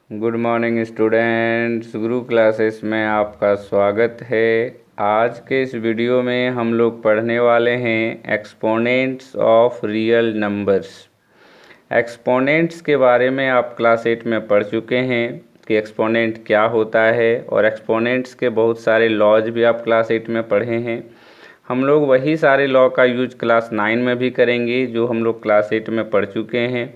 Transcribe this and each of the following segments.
Good morning students, गुरु classes में आपका स्वागत है। आज के इस वीडियो में हम लोग पढ़ने वाले हैं exponents of real numbers. Exponents के बारे में आप क्लास 8 में पढ़ चुके हैं कि एक्सपोनेंट क्या होता है, और एक्सपोनेंट्स के बहुत सारे लॉज भी आप क्लास 8 में पढ़े हैं। हम लोग वही सारे लॉ का यूज क्लास 9 में भी करेंगे जो हम लोग क्लास 8 में पढ़ चुके हैं।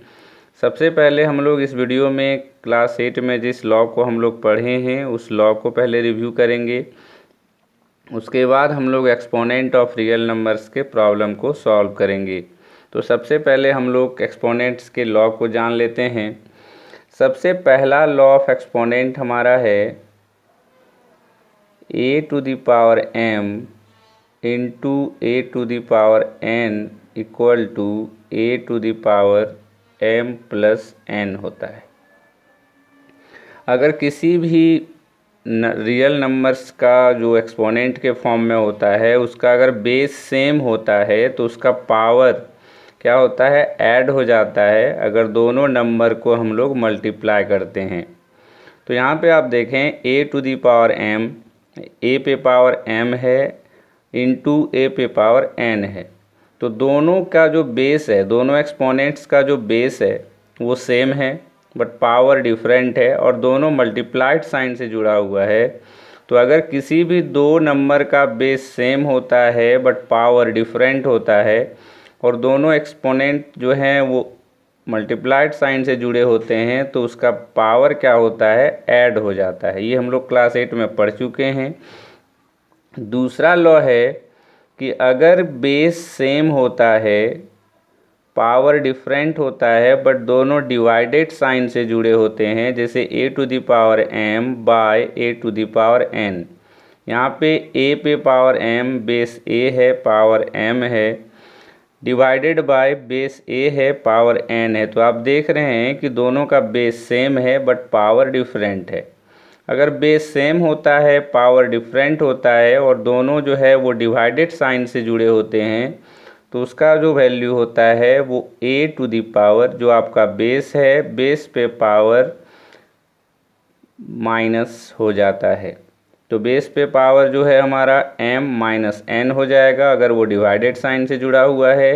सबसे पहले हम लोग इस वीडियो में क्लास 8 में जिस लॉ को हम लोग पढ़े हैं उस लॉ को पहले रिव्यू करेंगे। उसके बाद हम लोग एक्सपोनेंट ऑफ रियल नंबर्स के प्रॉब्लम को सॉल्व करेंगे। तो सबसे पहले हम लोग एक्सपोनेंट्स के लॉ को जान लेते हैं। सबसे पहला लॉ ऑफ एक्सपोनेंट हमारा है a to the power m into a to the power n equal to a to the power m plus n होता है। अगर किसी भी रियल नंबर्स का जो एक्सपोनेंट के फॉर्म में होता है उसका अगर बेस सेम होता है तो उसका पावर क्या होता है, ऐड हो जाता है अगर दोनों नंबर को हम लोग मल्टीप्लाई करते हैं। तो यहाँ पे आप देखें a to the power m, a पे पावर m है इंटू a पे पावर n है। तो दोनों का जो बेस है, दोनों एक्सपोनेंट्स का जो बेस है वो सेम है बट पावर डिफरेंट है, और दोनों मल्टीप्लाइड साइन से जुड़ा हुआ है। तो अगर किसी भी दो नंबर का बेस सेम होता है बट पावर डिफरेंट होता है और दोनों एक्सपोनेंट जो हैं वो मल्टीप्लाइड साइन से जुड़े होते हैं तो उसका पावर क्या होता है, ऐड हो जाता है। ये हम लोग क्लास 8 में पढ़ चुके हैं। दूसरा लॉ है कि अगर बेस सेम होता है, पावर डिफरेंट होता है बट दोनों डिवाइडेड साइन से जुड़े होते हैं, जैसे a to the power m by a to the power n। यहाँ पे a पे पावर m बेस a है, पावर m है, डिवाइडेड बाय बेस a है, पावर n है। तो आप देख रहे हैं कि दोनों का बेस सेम है बट पावर डिफरेंट है। अगर बेस सेम होता है, पावर डिफरेंट होता है और दोनों जो है वो डिवाइडेड साइन से जुड़े होते हैं तो उसका जो वैल्यू होता है वो a टू दी पावर, जो आपका बेस है, बेस पे पावर माइनस हो जाता है। तो बेस पे पावर जो है हमारा m माइनस n हो जाएगा अगर वो डिवाइडेड साइन से जुड़ा हुआ है।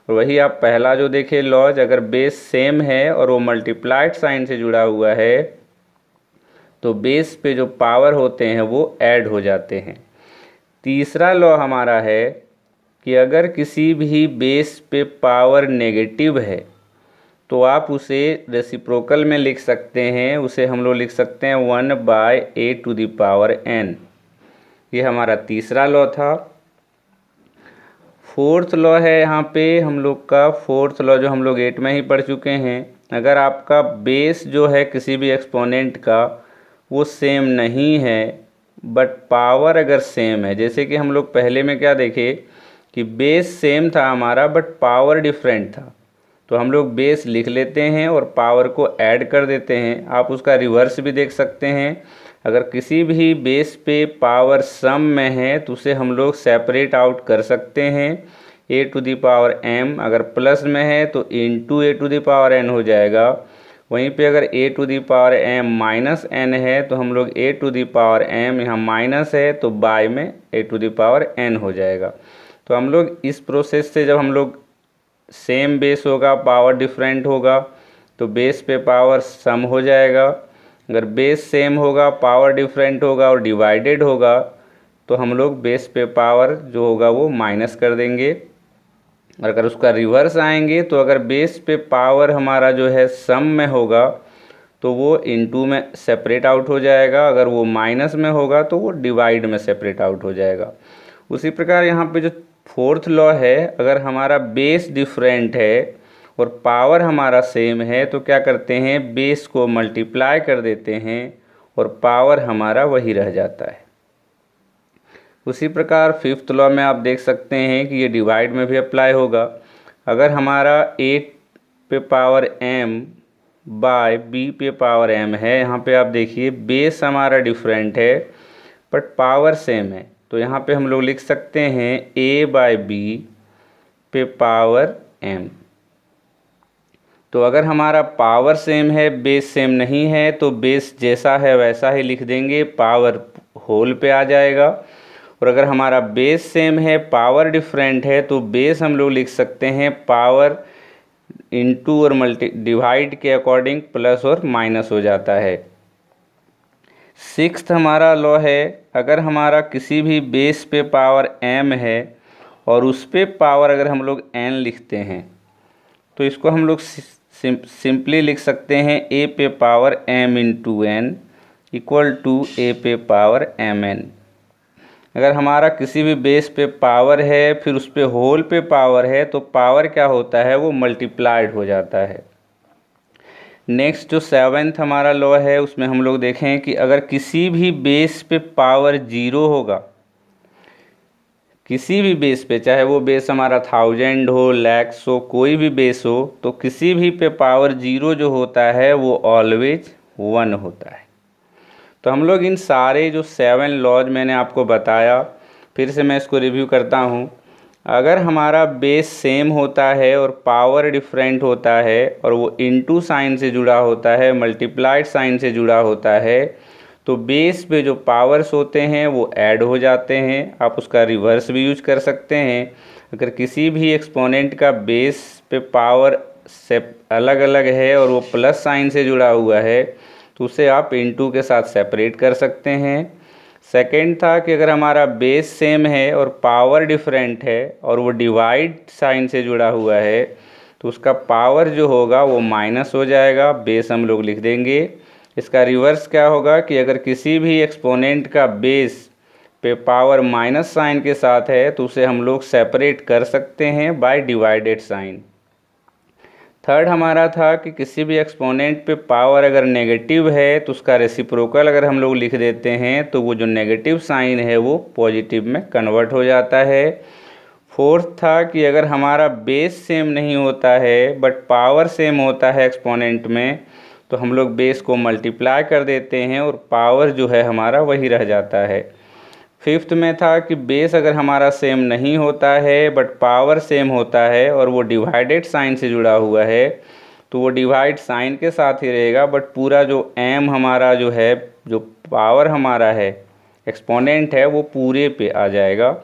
और वही आप पहला जो देखे लॉज, अगर बेस सेम है और वो मल्टीप्लाइड साइन से जुड़ा हुआ है तो बेस पे जो पावर होते हैं वो ऐड हो जाते हैं। तीसरा लॉ हमारा है कि अगर किसी भी बेस पे पावर नेगेटिव है तो आप उसे रेसिप्रोकल में लिख सकते हैं। उसे हम लोग लिख सकते हैं 1 by a to the power n। ये हमारा तीसरा लॉ था। फोर्थ लॉ है यहाँ पे हम लोग का, फोर्थ लॉ जो हम लोग 8 में ही पढ़ चुके हैं। अगर आपका बेस जो है किसी भी एक्सपोनेंट का वो सेम नहीं है बट पावर अगर सेम है, जैसे कि हम लोग पहले में क्या देखे कि बेस सेम था हमारा बट पावर डिफरेंट था, तो हम लोग बेस लिख लेते हैं और पावर को ऐड कर देते हैं। आप उसका रिवर्स भी देख सकते हैं। अगर किसी भी बेस पे पावर सम में है तो उसे हम लोग सेपरेट आउट कर सकते हैं। a to the power m अगर प्लस में है तो into a to the power n हो जाएगा। वहीं पे अगर a to the power m minus n है तो हम लोग a to the power m, यहाँ माइनस है तो बाय में a to the power n हो जाएगा। तो हम लोग इस प्रोसेस से, जब हम लोग सेम बेस होगा, पावर डिफरेंट होगा तो बेस पे पावर सम हो जाएगा। अगर बेस सेम होगा, पावर डिफरेंट होगा और डिवाइडेड होगा तो हम लोग बेस पे पावर जो होगा वो माइनस कर देंगे। और अगर उसका रिवर्स आएंगे तो अगर बेस पे पावर हमारा जो है सम में होगा तो वो इनटू में सेपरेट आउट हो जाएगा, अगर वो माइनस में होगा तो वो डिवाइड में सेपरेट आउट हो जाएगा। उसी प्रकार यहाँ पे जो फोर्थ लॉ है, अगर हमारा बेस डिफरेंट है और पावर हमारा सेम है तो क्या करते हैं, बेस को मल्टीप्लाई कर देते हैं और पावर हमारा वही रह जाता है। उसी प्रकार फिफ्थ लॉ में आप देख सकते हैं कि ये डिवाइड में भी अप्लाई होगा। अगर हमारा a पे पावर m बाय b पे पावर m है, यहाँ पे आप देखिए बेस हमारा डिफरेंट है बट पावर सेम है, तो यहाँ पे हम लोग लिख सकते हैं a बाय b पे पावर m। तो अगर हमारा पावर सेम है, बेस सेम नहीं है, तो बेस जैसा है वैसा ही लिख देंगे, पावर होल पे आ जाएगा। और अगर हमारा बेस सेम है, पावर डिफरेंट है, तो बेस हम लोग लिख सकते हैं पावर इनटू और मल्टी डिवाइड के अकॉर्डिंग प्लस और माइनस हो जाता है। सिक्स्थ हमारा लॉ है, अगर हमारा किसी भी बेस पे पावर m है और उस पे पावर अगर हम लोग n लिखते हैं, तो इसको हम लोग सिंपली लिख सकते हैं a पे power m into n equal to a पे पावर mn। अगर हमारा किसी भी बेस पे पावर है फिर उस पे होल पे पावर है, तो पावर क्या होता है, वो मल्टीप्लाइड हो जाता है। नेक्स्ट जो सेवेंथ हमारा लॉ है, उसमें हम लोग देखें कि अगर किसी भी बेस पे पावर जीरो होगा, किसी भी बेस पे, चाहे वो बेस हमारा 1000 हो, लैक्स हो, कोई भी बेस हो, तो किसी भी पे पावर जीरो जो होता है वो ऑलवेज 1 होता है। तो हम लोग इन सारे जो 7 लॉज मैंने आपको बताया, फिर से मैं इसको रिव्यू करता हूँ। अगर हमारा बेस सेम होता है और पावर डिफरेंट होता है और वो इनटू साइन से जुड़ा होता है, मल्टीप्लाइड साइन से जुड़ा होता है, तो बेस पे जो पावर्स होते हैं वो ऐड हो जाते हैं। आप उसका रिवर्स भी यूज कर सकते हैं। अगर किसी भी एक्सपोनेंट का बेस पे पावर से अलग अलग है और वो प्लस साइन से जुड़ा हुआ है, तो उसे आप इनटू के साथ सेपरेट कर सकते हैं। सेकंड था कि अगर हमारा बेस सेम है और पावर डिफरेंट है और वो डिवाइड साइन से जुड़ा हुआ है, तो उसका पावर जो होगा वो माइनस हो जाएगा, बेस हम लोग लिख देंगे। इसका रिवर्स क्या होगा कि अगर किसी भी एक्सपोनेंट का बेस पे पावर माइनस साइन के साथ है, तो उसे हम लोग सेपरेट कर सकते हैं बाय डिवाइडेड साइन। थर्ड हमारा था कि किसी भी एक्सपोनेंट पे पावर अगर नेगेटिव है तो उसका रेसिप्रोकल अगर हम लोग लिख देते हैं, तो वो जो नेगेटिव साइन है वो पॉजिटिव में कन्वर्ट हो जाता है। फोर्थ था कि अगर हमारा बेस सेम नहीं होता है बट पावर सेम होता है एक्सपोनेंट में, तो हम लोग बेस को मल्टीप्लाई कर देते हैं और पावर जो है हमारा वही रह जाता है। फिफ्थ में था कि बेस अगर हमारा सेम नहीं होता है बट पावर सेम होता है और वो डिवाइडेड साइन से जुड़ा हुआ है, तो वो डिवाइड साइन के साथ ही रहेगा, बट पूरा जो m हमारा जो है, जो पावर हमारा है एक्सपोनेंट है, वो पूरे पे आ जाएगा।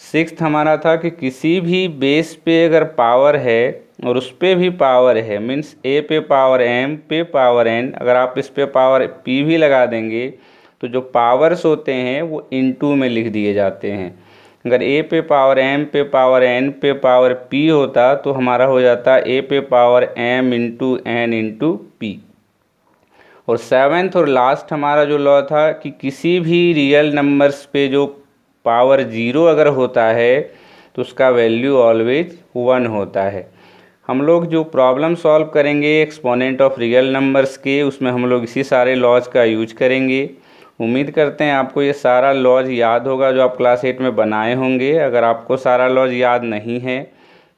सिक्स्थ हमारा था कि किसी भी बेस पे अगर पावर है और उस पे भी पावर है, मीन्स a पे पावर m पे पावर n, अगर आप इस पे पावर p भी लगा देंगे तो जो पावर्स होते हैं वो इनटू में लिख दिए जाते हैं। अगर a पे पावर m पे पावर n पे पावर p होता तो हमारा हो जाता a पे power m into n into p। और सेवेंथ और लास्ट हमारा जो लॉ था कि किसी भी रियल नंबर्स पे जो पावर जीरो अगर होता है तो उसका वैल्यू ऑलवेज 1 होता है। हम लोग जो प्रॉब्लम सॉल्व करेंगे एक्सपोनेंट ऑफ रियल नंबर्स के, उसमें हम लोग इसी सारे लॉज का यूज करेंगे। उम्मीद करते हैं आपको ये सारा लॉज याद होगा जो आप क्लास 8 में बनाए होंगे। अगर आपको सारा लॉज याद नहीं है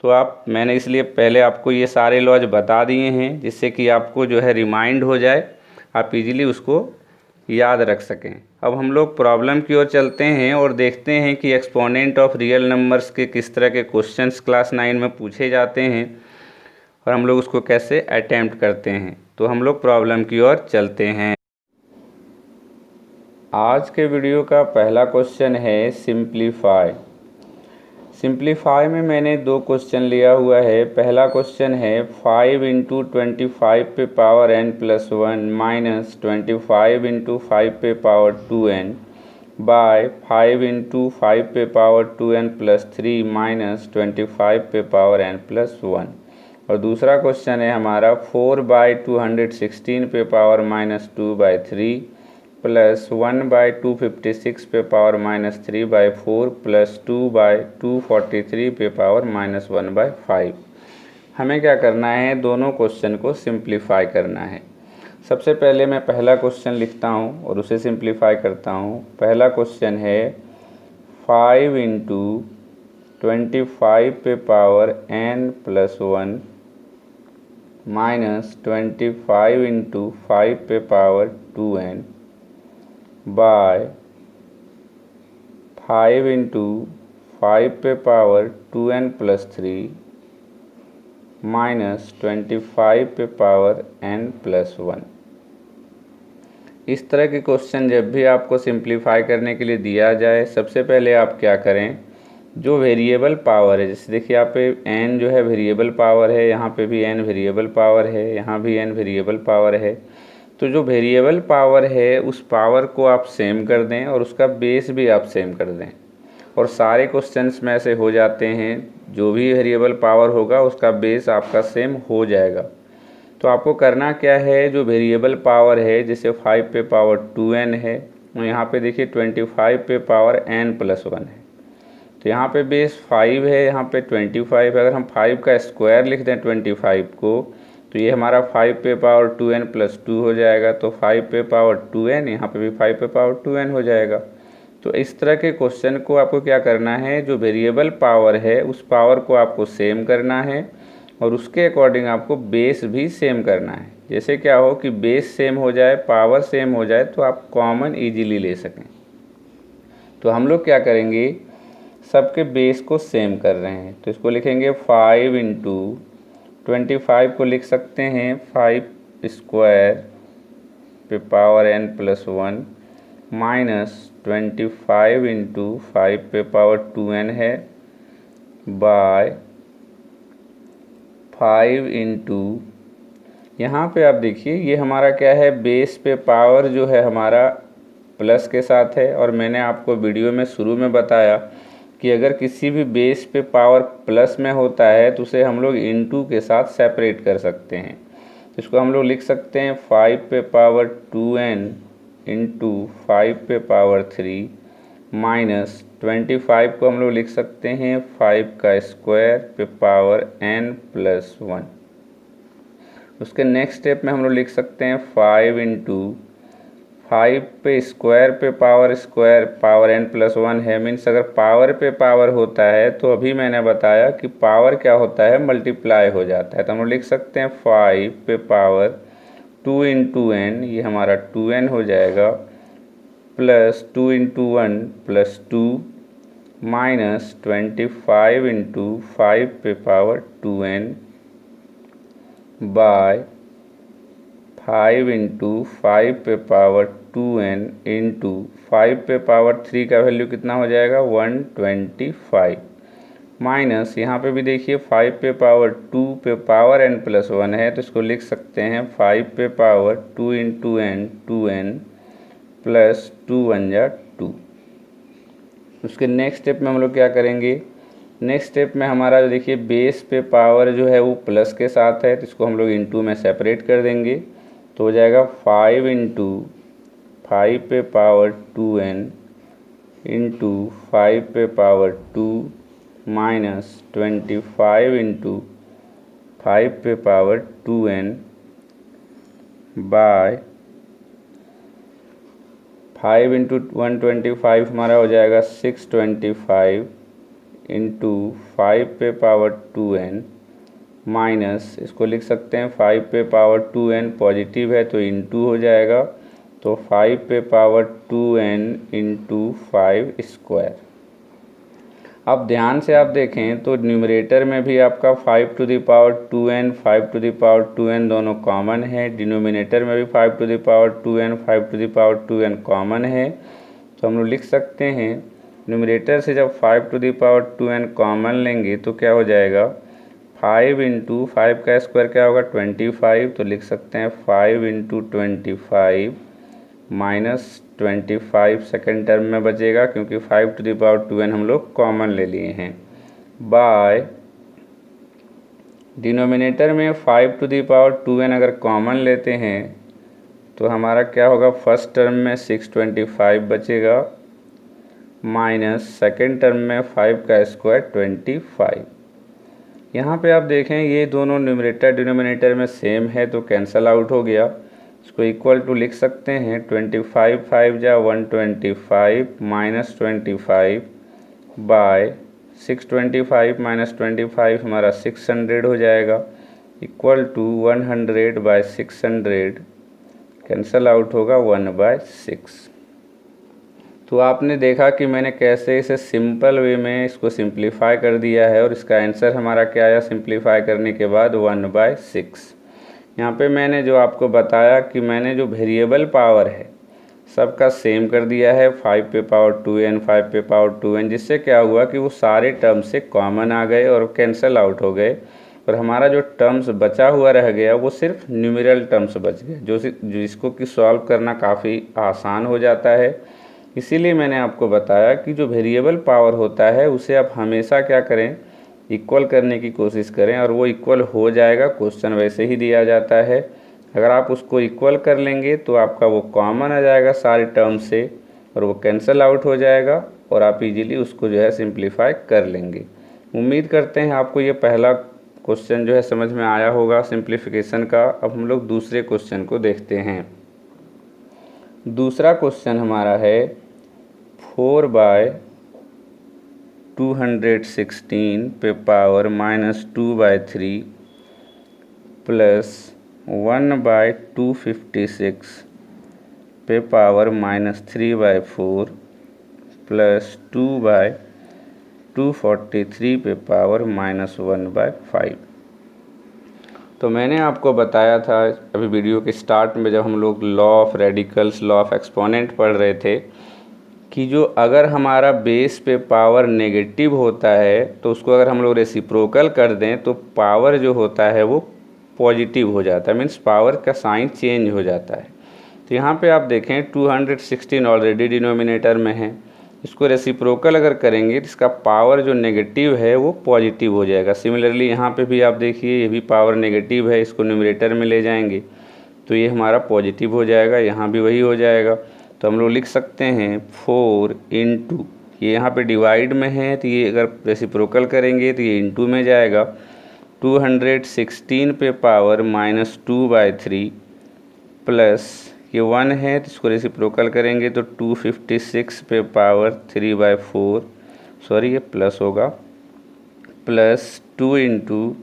तो मैंने इसलिए पहले आपको ये सारे लॉज बता दिए हैं, जिससे कि आपको जो है रिमाइंड हो जाए, आप इजीली उसको याद रख सकें। अब हम लोग प्रॉब्लम की ओर चलते हैं और देखते हैं कि एक्सपोनेंट ऑफ रियल नंबर्स के किस तरह के क्वेश्चंस क्लास 9 में पूछे जाते हैं और हम लोग उसको कैसे अटेम्प्ट करते हैं। तो हम लोग प्रॉब्लम की ओर चलते हैं। आज के वीडियो का पहला क्वेश्चन है सिंप्लीफाई। सिंप्लीफाई में मैंने दो क्वेश्चन लिया हुआ है। पहला क्वेश्चन है 5 इंटू 25 पे power n plus 1 minus 25 into 5 पे पावर 2n बाय 5 इंटू 5 पे पावर 2n प्लस 3 माइनस 25 पे पावर n प्लस 1। और दूसरा क्वेश्चन है हमारा 4 बाई 216 पे power minus 2 by 3 plus 1 by 256 पे power minus 3 by 4 plus 2 by 243 पे पावर माइनस 1 बाई 5। हमें क्या करना है, दोनों क्वेश्चन को सिंप्लीफाई करना है। सबसे पहले मैं पहला क्वेश्चन लिखता हूँ और उसे सिंप्लीफाई करता हूँ। पहला क्वेश्चन है 5 इंटू 25 पे power n plus 1 minus 25 into 5 पे पावर 2n बाय 5 इंटू 5 पे पावर 2n प्लस 3 माइनस 25 पे पावर n+1। इस तरह के क्वेश्चन जब भी आपको सिंप्लीफाई करने के लिए दिया जाए, सबसे पहले आप क्या करें, जो वेरिएबल पावर है, जैसे देखिए यहाँ पे n जो है वेरिएबल पावर है, यहाँ पे भी n वेरिएबल पावर है, यहाँ भी n वेरिएबल पावर है। तो जो वेरिएबल पावर है उस पावर को आप सेम कर दें और उसका बेस भी आप सेम कर दें, और सारे क्वेश्चंस में ऐसे हो जाते हैं। जो भी वेरिएबल पावर होगा उसका बेस आपका सेम हो जाएगा। तो आपको करना क्या है, जो वेरिएबल पावर है जैसे 5 पे पावर 2n है, और यहाँ पे देखिए 25 पे पावर n+1 है। तो यहाँ पे बेस 5 है, यहाँ पे 25 है। अगर हम 5 का स्क्वायर लिख दें 25 को, तो ये हमारा 5 पे पावर 2n+2 हो जाएगा। तो 5 पे पावर 2n, यहाँ पे भी 5 पे पावर 2n हो जाएगा। तो इस तरह के क्वेश्चन को आपको क्या करना है, जो वेरिएबल पावर है उस पावर को आपको सेम करना है और उसके अकॉर्डिंग आपको बेस भी सेम करना है। जैसे क्या हो कि बेस सेम हो जाए, पावर सेम हो जाए, तो आप कॉमन ईजीली ले सकें। तो हम लोग क्या करेंगे, सबके बेस को सेम कर रहे हैं, तो इसको लिखेंगे 5 इंटू 25 को लिख सकते हैं 5 स्क्वायर पे पावर n+1 माइनस 25 इंटू 5 पे पावर 2n है बाय 5 इंटू, यहाँ पे आप देखिए ये हमारा क्या है, बेस पे पावर जो है हमारा प्लस के साथ है। और मैंने आपको वीडियो में शुरू में बताया कि अगर किसी भी बेस पे पावर प्लस में होता है तो उसे हम लोग इंटू के साथ सेपरेट कर सकते हैं। तो इसको हम लोग लिख सकते हैं 5 पे पावर 2n इंटू 5 पे पावर 3 माइनस 25 को हम लोग लिख सकते हैं 5 का स्क्वायर पे पावर n+1। उसके नेक्स्ट स्टेप में हम लोग लिख सकते हैं 5 इंटू 5 पे स्क्वायर पे पावर n+1 है। मीन्स अगर पावर पे पावर होता है तो अभी मैंने बताया कि पावर क्या होता है, मल्टीप्लाई हो जाता है। तो हम लोग लिख सकते हैं 5 पे पावर 2 इंटू n, ये हमारा 2n हो जाएगा, plus 2 into 1 plus 2 minus 25 into 5 पे पावर 2n बाय 5 इंटू 5 पे पावर 2n इंटू 5 पे पावर 3 का वैल्यू कितना हो जाएगा 125, माइनस यहाँ पे भी देखिए 5 पे पावर 2 पे पावर n+1 है, तो इसको लिख सकते हैं 5 पे power 2 into n 2n plus 2 1 जा 2। उसके नेक्स्ट स्टेप में हम लोग क्या करेंगे, नेक्स्ट स्टेप में हमारा जो देखिए बेस पे पावर जो है वो प्लस के साथ है, तो इसको हम लोग इंटू में सेपरेट कर देंगे। तो हो जाएगा 5 इंटू 5 पे पावर 2n इंटू 5 पे पावर 2 माइनस 25 इंटू 5 पे पावर 2n बाय 5 इंटू 125 हमारा हो जाएगा 625 इंटू 5 पे पावर 2n माइनस, इसको लिख सकते हैं 5 पे पावर 2n पॉजिटिव है तो इंटू हो जाएगा, तो 5 पे पावर 2n इंटू 5 स्क्वायर। अब ध्यान से आप देखें तो न्यूमरेटर में भी आपका 5 to the power 2n 5 to the power 2n दोनों कॉमन है, डिनोमिनेटर में भी 5 to the power 2n 5 to the power 2n common है। तो हम लोग लिख सकते हैं न्यूमरेटर से जब 5 to the power 2n common लेंगे तो क्या हो जाएगा, 5 इंटू 5 का स्क्वायर क्या होगा 25, तो लिख सकते हैं 5 इंटू 25 माइनस 25 सेकेंड टर्म में बचेगा क्योंकि 5 टू द पावर 2n हम लोग कॉमन ले लिए हैं, बाय डिनोमिनेटर में 5 टू द पावर 2n अगर कॉमन लेते हैं तो हमारा क्या होगा, फर्स्ट टर्म में 625 बचेगा माइनस सेकेंड टर्म में 5 का स्क्वायर 25। यहाँ पे आप देखें ये दोनों न्यूमरेटर डिनोमिनेटर में सेम है तो कैंसल आउट हो गया। इसको इक्वल टू लिख सकते हैं 25 5 जा 125 माइनस 25 बाय 625 माइनस 25 हमारा 600 हो जाएगा, equal to 100 by 600 cancel out होगा 1/6। तो आपने देखा कि मैंने कैसे इसे सिंपल वे में इसको सिंप्लीफाई कर दिया है, और इसका आंसर हमारा क्या आया सिंप्लीफाई करने के बाद 1/6। यहाँ पे मैंने जो आपको बताया कि मैंने जो वेरिएबल पावर है सबका सेम कर दिया है, 5 पे पावर 2n 5 पे पावर 2n, जिससे क्या हुआ कि वो सारे टर्म्स से कॉमन आ गए और कैंसिल आउट हो गए, और हमारा जो टर्म्स बचा हुआ रह गया वो सिर्फ न्यूमेरल टर्म्स बच गए, जिसको कि सॉल्व करना काफ़ी आसान हो जाता है। इसीलिए मैंने आपको बताया कि जो वेरिएबल पावर होता है उसे आप हमेशा क्या करें, इक्वल करने की कोशिश करें, और वो इक्वल हो जाएगा, क्वेश्चन वैसे ही दिया जाता है। अगर आप उसको इक्वल कर लेंगे तो आपका वो कॉमन आ जाएगा सारे टर्म से, और वो कैंसिल आउट हो जाएगा, और आप इजीली उसको जो है सिंप्लीफाई कर लेंगे। उम्मीद करते हैं आपको ये पहला क्वेश्चन जो है समझ में आया होगा सिंप्लीफिकेशन का। अब हम लोग दूसरे क्वेश्चन को देखते हैं। दूसरा क्वेश्चन हमारा है 4/216 पे पावर -2/3 प्लस 1/256 पे पावर -3/4 प्लस 2/243 पे पावर -1/5। तो मैंने आपको बताया था अभी वीडियो के स्टार्ट में, जब हम लोग law of radicals, law of exponent पढ़ रहे थे, कि जो अगर हमारा बेस पे पावर नेगेटिव होता है तो उसको अगर हम लोग रेसिप्रोकल कर दें तो पावर जो होता है वो पॉजिटिव हो जाता है, मीन्स पावर का साइन चेंज हो जाता है। तो यहाँ पे आप देखें 216 ऑलरेडी डिनोमिनेटर में है, इसको रेसिप्रोकल अगर करेंगे तो इसका पावर जो नेगेटिव है वो पॉजिटिव हो जाएगा। सिमिलरली यहाँ पे भी आप देखिए ये भी पावर नेगेटिव है, इसको न्यूमरेटर में ले जाएंगे तो ये हमारा पॉजिटिव हो जाएगा, यहाँ भी वही हो जाएगा। तो हम लोग लिख सकते हैं 4 इंटू, ये यहाँ पे डिवाइड में है तो ये अगर रेसिप्रोकल करेंगे तो ये इंटू में जाएगा, 216 पे पावर -2/3 प्लस ये 1 है तो इसको रेसिप्रोकल करेंगे तो 256 पे पावर 3/4, सॉरी ये प्लस होगा, प्लस 2 इंटू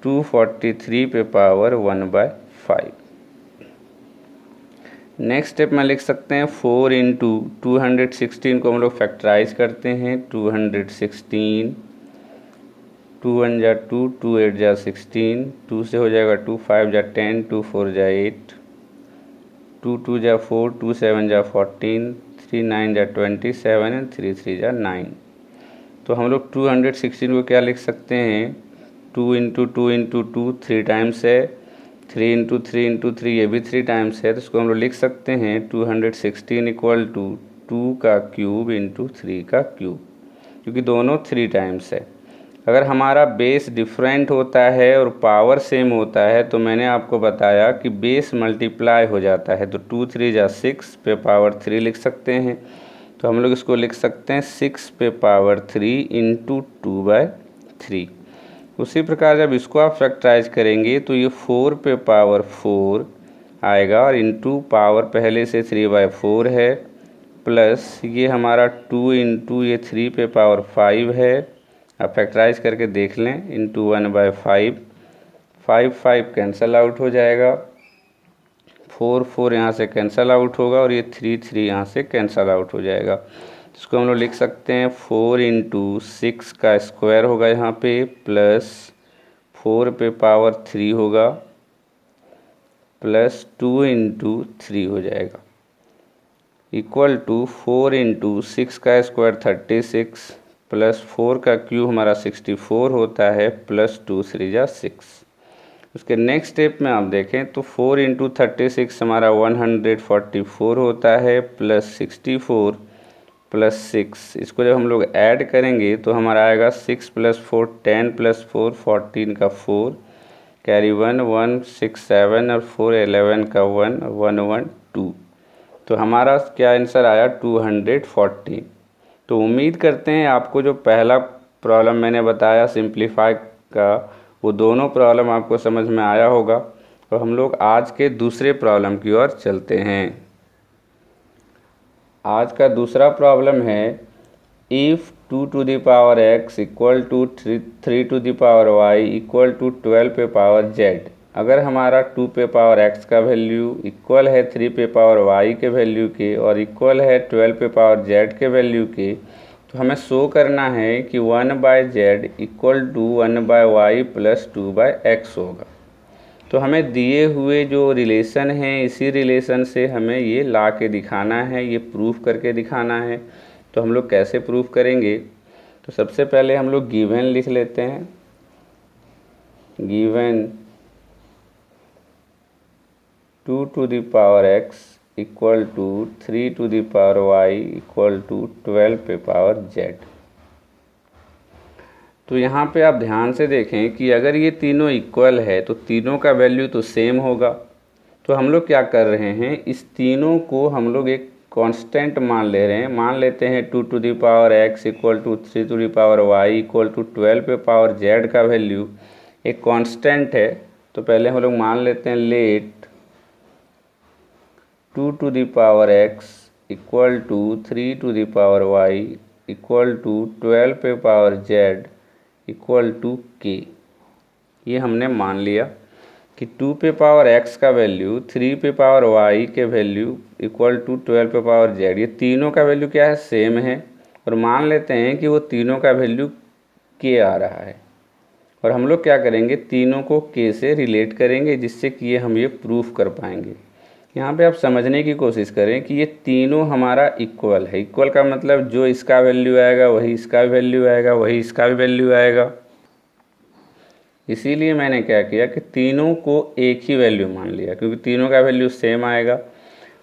243 पे पावर 1/5। नेक्स्ट स्टेप में लिख सकते हैं 4 इंटू 216 को हम लोग फैक्टराइज करते हैं, 216, 2 1 जा 2, 2 8 जा 16, 2 से हो जाएगा 2, 5 जा 10, 2 4 जा 8, 2 2 जा 4, 2 7 जा 14, 3 9 जा 27 एंड 3 3 जा 9। तो हम लोग 216 को क्या लिख सकते हैं, 2 इंटू 2 इंटू 2 3 टाइम्स है, 3 इंटू 3 इंटू 3 ये भी 3 टाइम्स है, तो इसको हम लोग लिख सकते हैं 216 इक्वल टू 2 का क्यूब इंटू 3 का क्यूब, क्योंकि दोनों 3 टाइम्स है। अगर हमारा बेस डिफरेंट होता है और पावर सेम होता है तो मैंने आपको बताया कि बेस मल्टीप्लाई हो जाता है, तो 2 3 जा 6 पे पावर 3 लिख सकते हैं। तो हम लोग इसको लिख सकते हैं 6 पे पावर 3 इंटू 2/3। उसी प्रकार जब इसको आप फैक्टराइज करेंगे तो ये 4 पे पावर 4 आएगा, और इंटू पावर पहले से 3/4 है, प्लस ये हमारा 2 इंटू ये 3 पे पावर 5 है, आप फैक्टराइज करके देख लें, इंटू 1/5, 5 5 कैंसल आउट हो जाएगा, 4 4 यहाँ से कैंसल आउट होगा, और ये 3 3 यहाँ से कैंसल आउट हो जाएगा। इसको हम लोग लिख सकते हैं 4 इंटू 6 का स्क्वायर होगा यहाँ पे, प्लस 4 पे पावर 3 होगा, प्लस 2 इंटू 3 हो जाएगा, इक्वल टू 4 इंटू 6 का स्क्वायर 36, प्लस 4 का क्यूब हमारा 64 होता है, प्लस 2 3 जा 6। उसके नेक्स्ट स्टेप में आप देखें तो 4 इंटू 36 हमारा 144 होता है, प्लस 64 प्लस 6, इसको जब हम लोग ऐड करेंगे तो हमारा आएगा 6 + 4 10 + 4 14 का 4, कैरी 1 1 6 7 और 4 11 का 1 1 1 2। तो हमारा क्या आंसर आया 214। तो उम्मीद करते हैं आपको जो पहला प्रॉब्लम मैंने बताया सिंप्लीफाई का, वो दोनों प्रॉब्लम आपको समझ में आया होगा। तो हम लोग आज के दूसरे प्रॉब्लम की ओर चलते हैं। आज का दूसरा प्रॉब्लम है if 2 to the power x equal to 3 to the power y equal to 12 पे पावर z अगर हमारा 2 पे पावर x का वैल्यू इक्वल है 3 पे पावर y के वैल्यू के और इक्वल है 12 पे पावर z के वैल्यू के, तो हमें शो करना है कि 1/z equal to 1/y plus 2/x होगा। तो हमें दिए हुए जो रिलेशन हैं, इसी रिलेशन से हमें ये ला के दिखाना है, ये प्रूफ करके दिखाना है। तो हम लोग कैसे प्रूफ करेंगे? तो सबसे पहले हम लोग गिवन लिख लेते हैं। Given 2 to the power x equal to 3 to the power y equal to 12 पे पावर z। तो यहाँ पे आप ध्यान से देखें कि अगर ये तीनों इक्वल है तो तीनों का वैल्यू तो सेम होगा। तो हम लोग क्या कर रहे हैं, इस तीनों को हम लोग एक कांस्टेंट मान ले रहे हैं। मान लेते हैं 2 to the power x equal to 3 to the power y equal to 12 पे पावर z का वैल्यू एक कांस्टेंट है। तो पहले हम लोग मान लेते हैं let 2 to the power x equal to 3 to the power y equal to 12 पे power z equal to k। ये हमने मान लिया कि 2 पे पावर x का वैल्यू 3 पे पावर y के वैल्यू इक्वल टू 12 पे पावर z, ये तीनों का वैल्यू क्या है, सेम है। और मान लेते हैं कि वो तीनों का वैल्यू k आ रहा है। और हम लोग क्या करेंगे, तीनों को k से रिलेट करेंगे, जिससे कि ये हम ये प्रूफ कर पाएंगे। यहाँ पे आप समझने की कोशिश करें कि ये तीनों हमारा इक्वल है। इक्वल का मतलब जो इसका वैल्यू आएगा वही इसका वैल्यू आएगा, वही इसका भी वैल्यू आएगा। इसीलिए मैंने क्या किया कि तीनों को एक ही वैल्यू मान लिया, क्योंकि तीनों का वैल्यू सेम आएगा।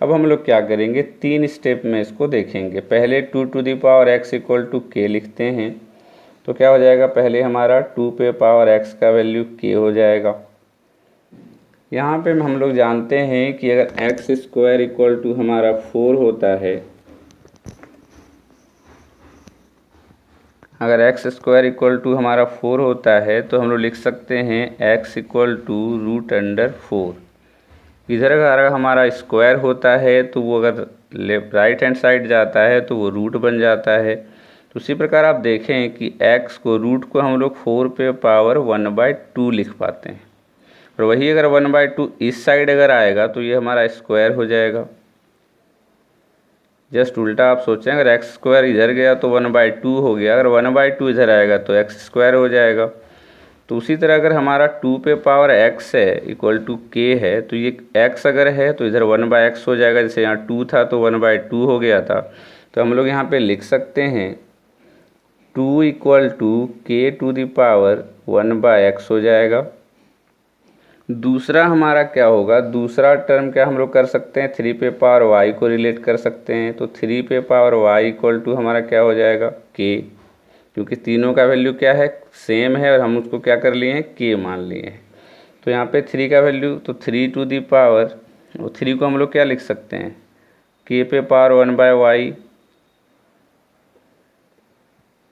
अब हम लोग क्या करेंगे, 3 स्टेप में इसको देखेंगे। पहले 2 to the power x equal to k लिखते हैं। तो क्या हो जाएगा, पहले हमारा 2 पे पावर x का वैल्यू k हो जाएगा। यहाँ पे हम लोग जानते हैं कि अगर x स्क्वायर इक्वल टू हमारा 4 होता है, अगर x स्क्वायर इक्वल टू हमारा 4 होता है तो हम लोग लिख सकते हैं x equal to root under 4। इधर अगर हमारा स्क्वायर होता है तो वो अगर लेफ्ट राइट हैंड साइड जाता है तो वो रूट बन जाता है। तो उसी प्रकार आप देखें कि x को रूट को हम लोग 4 पे पावर 1/2 लिख पाते हैं। और वही अगर 1/2 इस साइड अगर आएगा तो ये हमारा स्क्वायर हो जाएगा। जस्ट उल्टा आप सोचें, अगर x स्क्वायर इधर गया तो 1/2 हो गया, अगर 1/2 इधर आएगा तो x स्क्वायर हो जाएगा। तो उसी तरह अगर हमारा 2 पे पावर x है इक्वल टू k है, तो ये x अगर है तो इधर 1/x हो जाएगा। जैसे यहाँ 2 था तो 1/2 हो गया था। तो हम लोग यहाँ पे लिख सकते हैं 2 equal to k to the power 1/x हो जाएगा। दूसरा हमारा क्या होगा, दूसरा टर्म क्या हम लोग कर सकते हैं, 3 पे पावर y को रिलेट कर सकते हैं। तो 3 पे पावर y इक्वल टू हमारा क्या हो जाएगा, k, क्योंकि तीनों का वैल्यू क्या है, सेम है और हम उसको क्या कर लिए हैं, k मान लिए हैं। तो यहाँ पे 3 का वैल्यू, तो 3 टू दी पावर, और 3 को हम लोग क्या लिख सकते हैं, k पे पावर 1/y।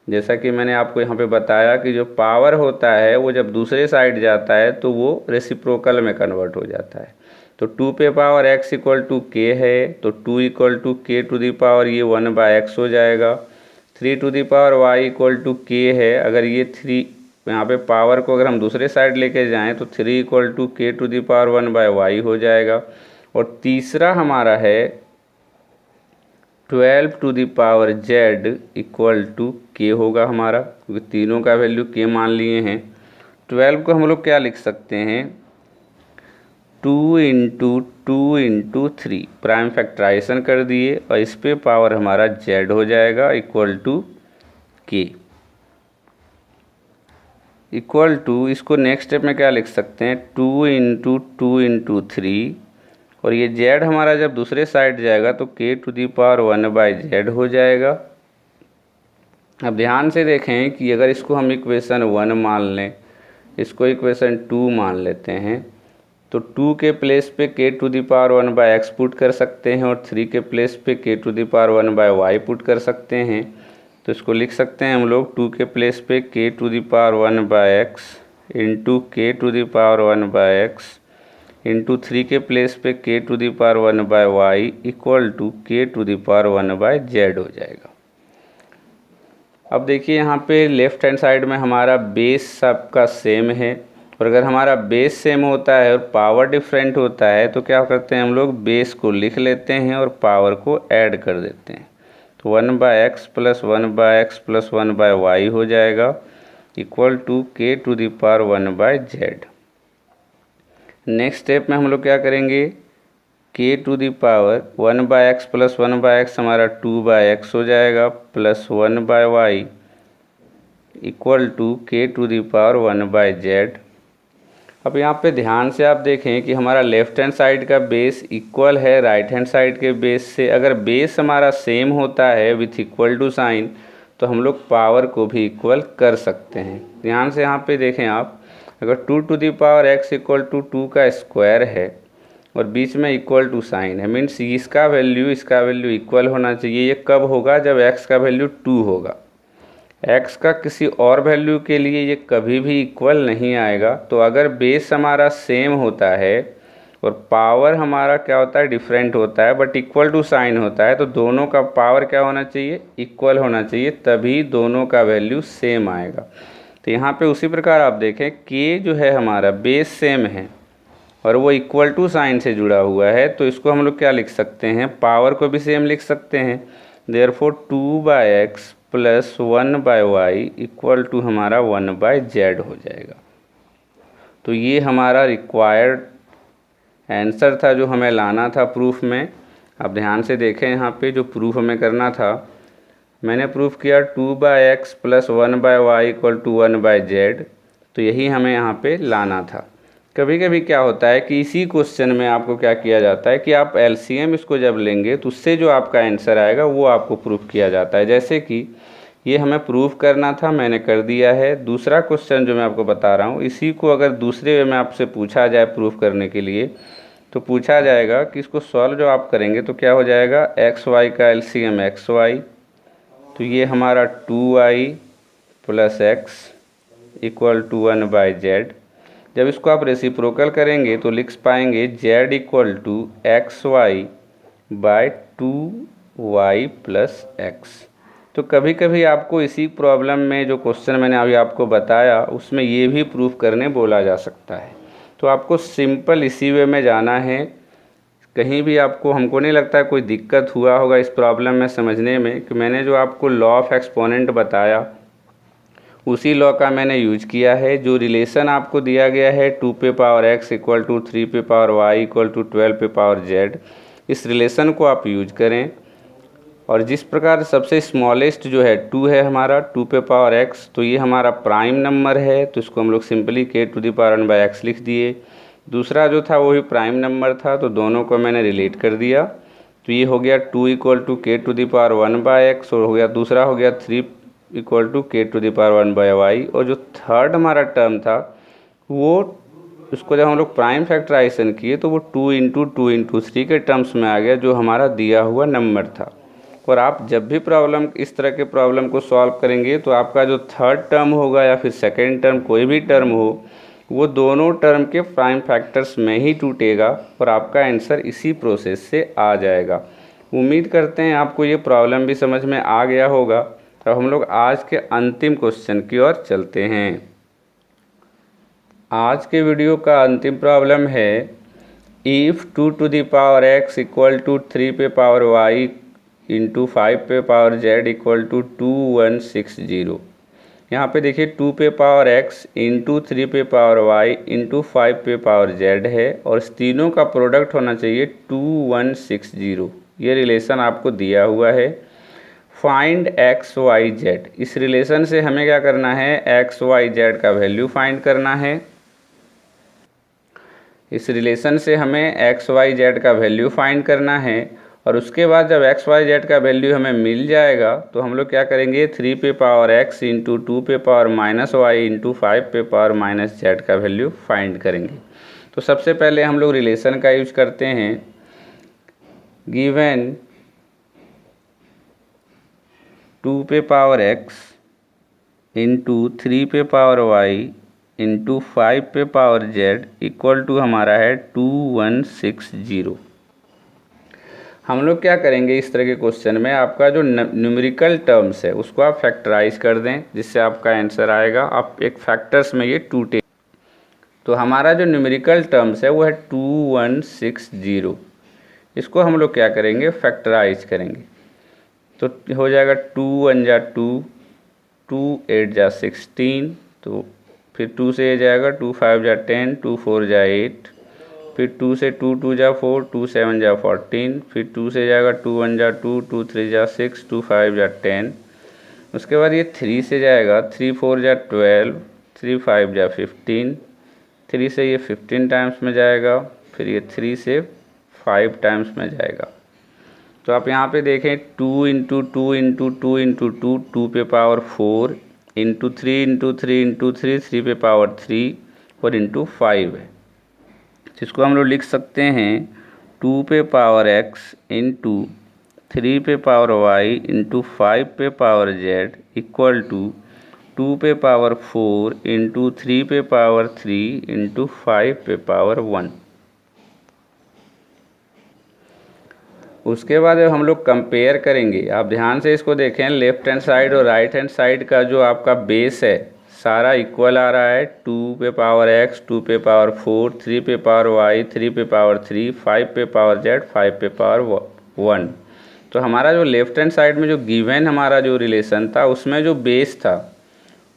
जैसा कि मैंने आपको यहाँ पे बताया कि जो पावर होता है वो जब दूसरे साइड जाता है तो वो रेसिप्रोकल में कन्वर्ट हो जाता है। तो 2 पे power x equal to k है, तो 2 equal to k to the power ये 1/x हो जाएगा। 3 to the power y equal to k है, अगर ये 3 यहाँ पे पावर को अगर हम दूसरे साइड लेके जाएं तो 3 equal to k to the power 1/y हो जाएगा। और तीसरा हमारा है 12 to the power z equal to k होगा हमारा, क्योंकि तीनों का वैल्यू k मान लिए हैं। 12 को हम लोग क्या लिख सकते हैं, 2 इंटू 2 इंटू 3, प्राइम फैक्टराइजेशन कर दिए और इस पे पावर हमारा z हो जाएगा equal to k equal to, इसको नेक्स्ट स्टेप में क्या लिख सकते हैं, 2 इंटू 2 इंटू 3, और ये z हमारा जब दूसरे साइड जाएगा तो k to the power 1/z हो जाएगा। अब ध्यान से देखें कि अगर इसको हम इक्वेशन 1 मान लें, इसको इक्वेशन 2 मान लेते हैं, तो 2 के प्लेस पे k to the power 1/x put कर सकते हैं और 3 के प्लेस पे k to the power 1/y put कर सकते हैं। तो इसको लिख सकते हैं हम लोग 2 के प्लेस पे k to the power 1/x into k to the power 1/x into 3 के प्लेस पे k to the power 1/y equal to k to the power 1/z हो जाएगा। अब देखिए यहाँ पे लेफ्ट हैंड साइड में हमारा बेस सबका सेम है और अगर हमारा बेस सेम होता है और पावर डिफरेंट होता है तो क्या करते हैं हम लोग बेस को लिख लेते हैं और पावर को ऐड कर देते हैं। तो 1/x plus 1/x plus 1/y हो जाएगा equal to k⁻1/z। Next step में हम लोग क्या करेंगे, k⁻1/x प्लस 1/x हमारा 2/x हो जाएगा plus 1/y equal to k⁻1/z। अब यहाँ पे ध्यान से आप देखें कि हमारा लेफ्ट हैंड साइड का बेस इक्वल है राइट हैंड साइड के बेस से। अगर बेस हमारा सेम होता है विथ इक्वल टू साइन तो हम लोग पावर को भी इक्वल कर सकते हैं। ध्यान से यहाँ पे देखें आप, अगर 2⁻x इक्वल टू 2 का स्क्वायर है और बीच में इक्वल टू साइन है, मीन्स इसका वैल्यू इक्वल होना चाहिए। ये कब होगा, जब x का वैल्यू 2 होगा। x का किसी और वैल्यू के लिए ये कभी भी इक्वल नहीं आएगा। तो अगर बेस हमारा सेम होता है और पावर हमारा क्या होता है, डिफरेंट होता है बट इक्वल टू साइन होता है, तो दोनों का पावर क्या होना चाहिए, इक्वल होना चाहिए, तभी दोनों का वैल्यू सेम आएगा। तो यहाँ पे उसी प्रकार आप देखें k जो है हमारा बेस सेम है और वो इक्वल टू साइन से जुड़ा हुआ है, तो इसको हम लोग क्या लिख सकते हैं, पावर को भी सेम लिख सकते हैं। Therefore 2/x plus 1/y equal to हमारा 1/z हो जाएगा। तो ये हमारा रिक्वायर्ड आंसर था जो हमें लाना था प्रूफ में। अब ध्यान से देखें यहाँ पे जो प्रूफ हमें करना था, मैंने प्रूफ किया 2/x plus 1/y equal to 1/z। तो यही हमें यहाँ पे लाना था। कभी कभी क्या होता है कि इसी क्वेश्चन में आपको क्या किया जाता है कि आप LCM इसको जब लेंगे तो उससे जो आपका आंसर आएगा वो आपको प्रूफ किया जाता है। जैसे कि ये हमें प्रूफ करना था, मैंने कर दिया है। दूसरा क्वेश्चन जो मैं आपको बता रहा हूँ, इसी को अगर दूसरे वे में आपसे पूछा जाए प्रूफ करने के लिए, तो पूछा जाएगा कि इसको सॉल्व जो आप करेंगे तो क्या हो जाएगा, XY का LCM XY, तो ये हमारा 2y plus x equal to 1/z। जब इसको आप रेसिप्रोकल करेंगे तो लिख पाएंगे z equal to XY/2y plus x। तो कभी कभी आपको इसी प्रॉब्लम में जो क्वेश्चन मैंने अभी आपको बताया उसमें ये भी प्रूफ करने बोला जा सकता है। तो आपको सिंपल इसी वे में जाना है। कहीं भी आपको, हमको नहीं लगता है कोई दिक्कत हुआ होगा इस प्रॉब्लम में समझने में, कि मैंने जो आपको लॉ ऑफ एक्सपोनेंट बताया उसी लॉ का मैंने यूज किया है। जो रिलेशन आपको दिया गया है 2⁻x equal to 3⁻y equal to 12⁻z, इस रिलेशन को आप यूज करें। और जिस प्रकार सबसे स्मॉलेस्ट जो है 2 है हमारा 2⁻x, तो ये हमारा प्राइम नंबर है, तो इसको हम लोग सिंपली k⁻1/x लिख दिए। दूसरा जो था वो भी प्राइम नंबर था, तो दोनों को मैंने रिलेट कर दिया। तो ये हो गया 2 इक्वल टू k⁻1/x और हो गया, दूसरा हो गया 3 इक्वल टू k⁻1/y। और जो थर्ड हमारा टर्म था वो, उसको जब हम लोग प्राइम फैक्टराइजेशन किए तो वो 2 इंटू 2 इंटू 3 के टर्म्स में आ गया, जो हमारा दिया हुआ नंबर था। और आप जब भी प्रॉब्लम, इस तरह के प्रॉब्लम को सॉल्व करेंगे तो आपका जो थर्ड टर्म होगा या फिर सेकेंड टर्म, कोई भी टर्म हो, वो दोनों टर्म के प्राइम फैक्टर्स में ही टूटेगा और आपका आंसर इसी प्रोसेस से आ जाएगा। उम्मीद करते हैं आपको ये प्रॉब्लम भी समझ में आ गया होगा। अब हम लोग आज के अंतिम क्वेश्चन की ओर चलते हैं। आज के वीडियो का अंतिम प्रॉब्लम है, if 2⁻x equal to 3⁻y into 5⁻z equal to 2160। यहाँ पे देखिए 2⁻x into 3⁻y into 5⁻z है और इस तीनों का प्रोडक्ट होना चाहिए 2160। ये रिलेशन आपको दिया हुआ है। Find XYZ। इस रिलेशन से हमें क्या करना है, XYZ का वैल्यू फाइंड करना है। इस रिलेशन से हमें XYZ का वैल्यू फाइंड करना है और उसके बाद जब XYZ का वैल्यू हमें मिल जाएगा तो हम लोग क्या करेंगे, 3⁻x into 2⁻−y into 5⁻−z का वैल्यू फाइंड करेंगे। तो सबसे पहले हम लोग रिलेशन का यूज करते हैं। Given 2⁻x into 3⁻y into 5⁻z equal to हमारा है 2160। हम लोग क्या करेंगे, इस तरह के क्वेश्चन में आपका जो न्यूमेरिकल टर्म्स है उसको आप फैक्टराइज कर दें, जिससे आपका आंसर आएगा। आप एक फैक्टर्स में ये टूटे। तो हमारा जो न्यूमेरिकल टर्म्स है वो है 2160। इसको हम लोग क्या करेंगे, फैक्टराइज करेंगे। तो हो जाएगा 2 1 जा 2, 2 8 जा 16, तो फिर 2 से ये जाएगा 2 5 जा 10, 2 4 जा 8, फिर 2 से 2 2 जा 4, 2 7 जा 14, फिर 2 से जाएगा 2 1 जा 2, 2 3 जा 6, 2 5 जा 10। उसके बाद ये 3 से जाएगा 3 4 जा 12, 3 5 जा 15, 3 से ये 15 टाइम्स में जाएगा, फिर ये 3 से 5 टाइम्स में जाएगा। तो आप यहाँ पे देखें 2 इंटू 2 इंटू 2 इंटू 2, 2 पे पावर 4, इंटू 3 इंटू 3 इंटू 3, 3 पे पावर 3 और इंटू 5 है। जिसको हम लोग लिख सकते हैं 2 पे पावर x इंटू 3 पे पावर y इंटू 5 पे पावर z इक्वल टू 2 पे पावर 4 इंटू 3 पे पावर 3 इंटू 5 पे पावर 1। उसके बाद जब हम लोग कंपेयर करेंगे, आप ध्यान से इसको देखें, लेफ्ट हैंड साइड और राइट हैंड साइड का जो आपका बेस है सारा इक्वल आ रहा है। 2 पे पावर x, 2 पे पावर 4, 3 पे पावर y, 3 पे पावर 3, 5 पे पावर z, 5 पे पावर 1। तो हमारा जो लेफ्ट हैंड साइड में जो गिवन हमारा जो रिलेशन था उसमें जो बेस था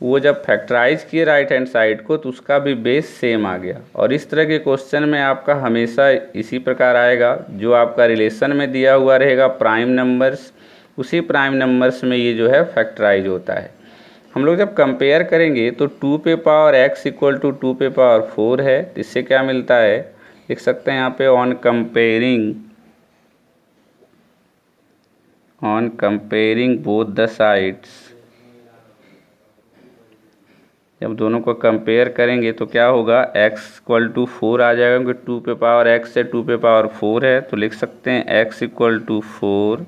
वो जब फैक्टराइज किए राइट हैंड साइड को तो उसका भी बेस सेम आ गया। और इस तरह के क्वेश्चन में आपका हमेशा इसी प्रकार आएगा, जो आपका रिलेशन में दिया हुआ रहेगा प्राइम नंबर्स, उसी प्राइम नंबर्स में ये जो है फैक्टराइज होता है। हम लोग जब कंपेयर करेंगे तो 2 पे पावर x इक्वल टू 2 पे पावर 4 है। इससे क्या मिलता है, लिख सकते हैं यहाँ पे on comparing both the sides. जब दोनों को कंपेयर करेंगे तो क्या होगा, x इक्वल टू 4 आ जाएगा, क्योंकि 2 पे पावर x से 2 पे पावर 4 है। तो लिख सकते हैं x equal to 4,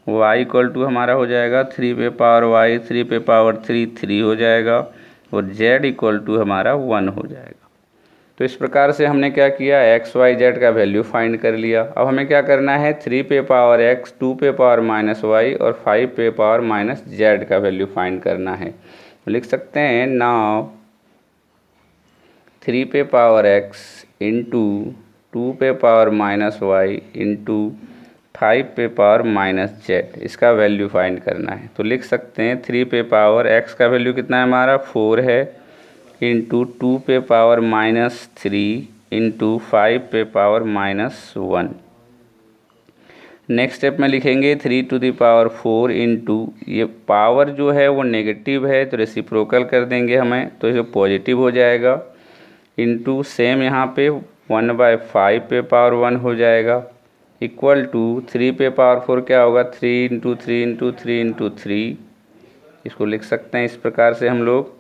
y equal to हमारा हो जाएगा 3 पे पावर y, 3 पे पावर 3, 3 हो जाएगा, और z इक्वल टू हमारा 1 हो जाएगा। तो इस प्रकार से हमने क्या किया, x y z का वैल्यू फाइंड कर लिया। अब हमें क्या करना है, 3 पे पावर x, 2 पे पावर माइनस y और 5 पे पावर माइनस z का वैल्यू फाइंड करना है। लिख सकते हैं नाउ 3 पे पावर x इंटू 2 पे पावर माइनस y इंटू 5 पे पावर माइनस z, इसका वैल्यू फाइंड करना है। तो लिख सकते हैं 3 पे पावर x का वैल्यू कितना है हमारा 4 है, इंटू 2 पे पावर माइनस 3 इंटू 5 पे पावर माइनस 1। नेक्स्ट स्टेप में लिखेंगे 3 टू द पावर 4 इंटू, ये पावर जो है वो नेगेटिव है तो रेसिप्रोकल कर देंगे हमें, तो ये पॉजिटिव हो जाएगा, इंटू सेम यहाँ पे 1/5 पे पावर 1 हो जाएगा, इक्वल टू 3 पे पावर 4 क्या होगा, 3 इंटू 3 इंटू 3 इंटू 3। इसको लिख सकते हैं इस प्रकार से हम लोग,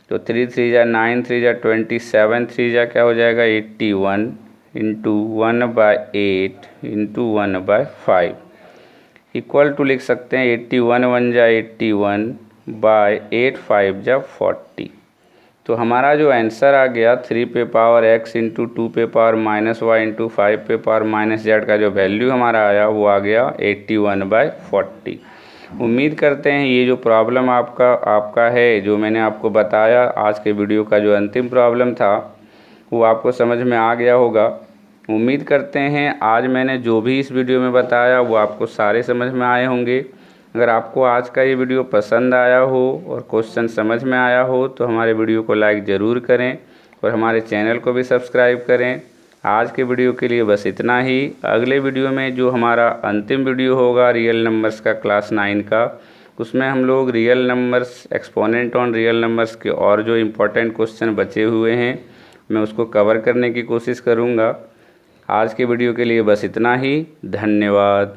तो 3 3 जा 9, 3 जा 27, 3 जा क्या हो जाएगा 81 इंटू 1/8 इंटू 1/5 इक्वल टू लिख सकते हैं 81 1 जा 81/8 5 जा 40। तो हमारा जो आंसर आ गया 3 पे पावर x इंटू 2 पे पावर माइनस y इंटू 5 पे पावर माइनस z का जो वैल्यू हमारा आया वो आ गया 81/40। उम्मीद करते हैं ये जो प्रॉब्लम आपका है, जो मैंने आपको बताया आज के वीडियो का जो अंतिम प्रॉब्लम था वो आपको समझ में आ गया होगा। उम्मीद करते हैं आज मैंने जो भी इस वीडियो में बताया वो आपको सारे समझ में आए होंगे। अगर आपको आज का ये वीडियो पसंद आया हो और क्वेश्चन समझ में आया हो तो हमारे वीडियो को लाइक ज़रूर करें और हमारे चैनल को भी सब्सक्राइब करें। आज के वीडियो के लिए बस इतना ही। अगले वीडियो में जो हमारा अंतिम वीडियो होगा रियल नंबर्स का क्लास 9 का, उसमें हम लोग real numbers, exponent on real numbers के और जो इम्पोर्टेंट क्वेश्चन बचे हुए हैं मैं उसको कवर करने की कोशिश करूँगा। आज के वीडियो के लिए बस इतना ही। धन्यवाद।